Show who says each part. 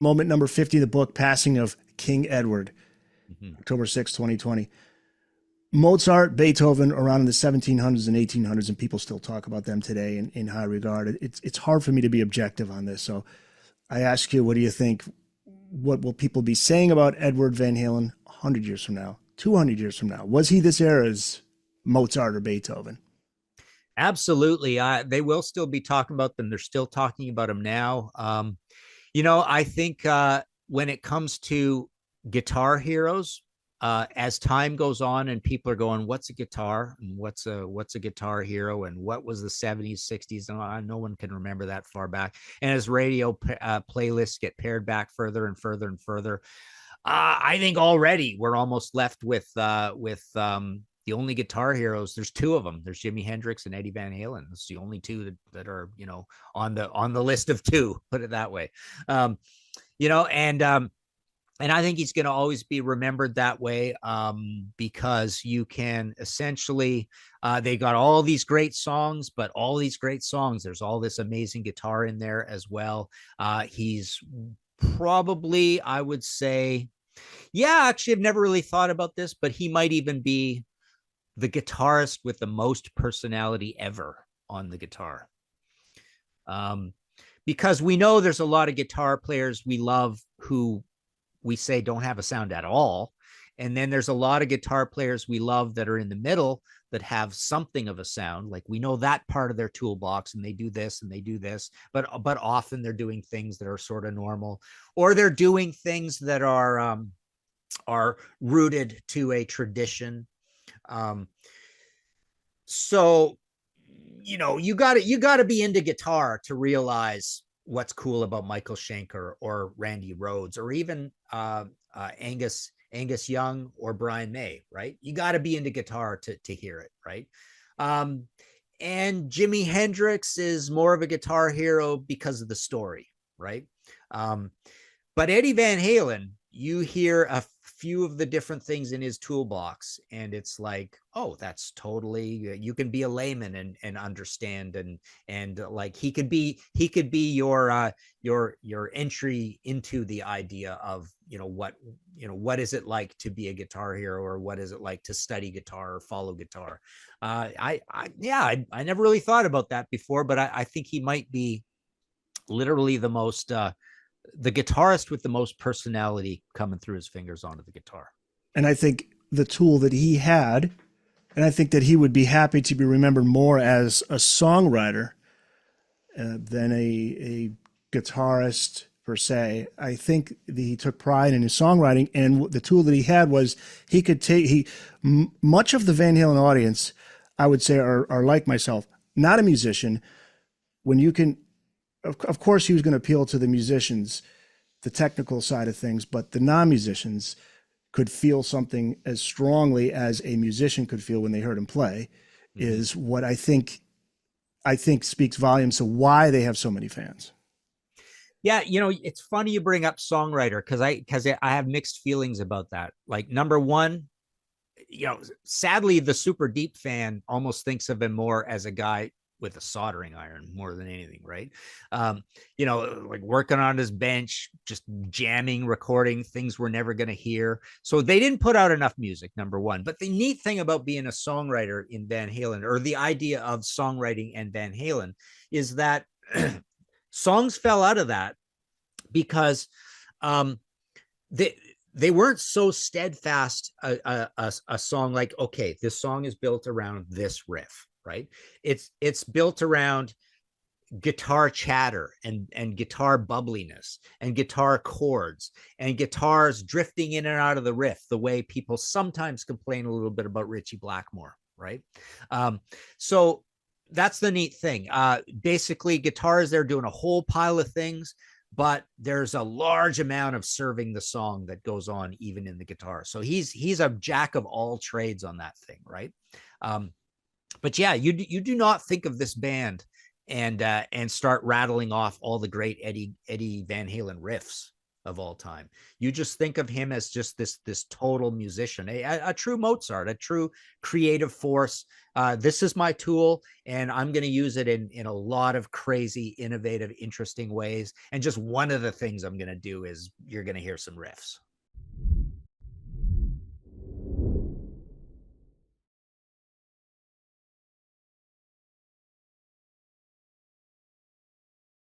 Speaker 1: Moment number 50 of the book, Passing of King Edward,
Speaker 2: Mhm.
Speaker 1: October 6, 2020. Mozart, Beethoven, around in the 1700s and 1800s, and people still talk about them today in high regard. It's hard for me to be objective on this. So I ask you, what do you think? What will people be saying about Edward Van Halen 100 years from now, 200 years from now? Was he this era's Mozart or Beethoven?
Speaker 2: Absolutely. They will still be talking about them. They're still talking about them now. I think when it comes to guitar heroes, as time goes on and people are going, what's a guitar and what's a guitar hero and what was the 70s, 60s? And no one can remember that far back. And as radio playlists get pared back further and further and further, I think already we're almost left with the only guitar heroes. There's two of them. There's Jimi Hendrix and Eddie Van Halen. It's the only two that are on the list of two. Put it that way. Um, you know, and I think he's going to always be remembered that way, because you can essentially, they got all these great songs, but all these great songs, there's all this amazing guitar in there as well. He's probably, I would say, yeah, actually, I've never really thought about this, but he might even be the guitarist with the most personality ever on the guitar. Um, because we know there's a lot of guitar players we love who we say don't have a sound at all. And then there's a lot of guitar players we love that are in the middle that have something of a sound. Like we know that part of their toolbox and they do this and they do this, but often they're doing things that are sort of normal, or they're doing things that are rooted to a tradition. Um, so you got to be into guitar to realize what's cool about Michael Schenker or Randy Rhoads or even Angus Young or Brian May, right? You got to be into guitar to hear it, right? Um, and Jimi Hendrix is more of a guitar hero because of the story, right? Um, but Eddie Van Halen, you hear a few of the different things in his toolbox, and it's like, oh, that's totally, you can be a layman and understand, and like he could be your entry into the idea of what is it like to be a guitar hero, or what is it like to study guitar or follow guitar. I never really thought about that before, but I think he might be literally the guitarist with the most personality coming through his fingers onto the guitar.
Speaker 1: And I think the tool that he had, and I think that he would be happy to be remembered more as a songwriter than a guitarist per se. I think that he took pride in his songwriting, and the tool that he had was he could take much of the Van Halen audience, I would say, are like myself, not a musician. When you can, of course, he was going to appeal to the musicians, the technical side of things, but the non-musicians could feel something as strongly as a musician could feel when they heard him play. Mm-hmm. Is what I think speaks volumes to why they have so many fans.
Speaker 2: Yeah, it's funny you bring up songwriter, because I have mixed feelings about that. Like, number one, sadly, the super deep fan almost thinks of him more as a guy with a soldering iron more than anything, right? Like working on his bench, just jamming, recording things we're never going to hear. So they didn't put out enough music, number one. But the neat thing about being a songwriter in Van Halen, or the idea of songwriting and Van Halen, is that songs fell out of that because they weren't so steadfast a song like, okay, this song is built around this riff, right? It's built around guitar chatter and guitar bubbliness and guitar chords and guitars drifting in and out of the riff, the way people sometimes complain a little bit about Ritchie Blackmore, right? So that's the neat thing. Basically, guitars, they're doing a whole pile of things, but there's a large amount of serving the song that goes on even in the guitar. So he's a jack of all trades on that thing, right? But yeah, you do not think of this band and start rattling off all the great Eddie Van Halen riffs. of all time. You just think of him as just this total musician, a true Mozart, a true creative force. This is my tool, and I'm going to use it in a lot of crazy, innovative, interesting ways. And just one of the things I'm going to do is you're going to hear some riffs.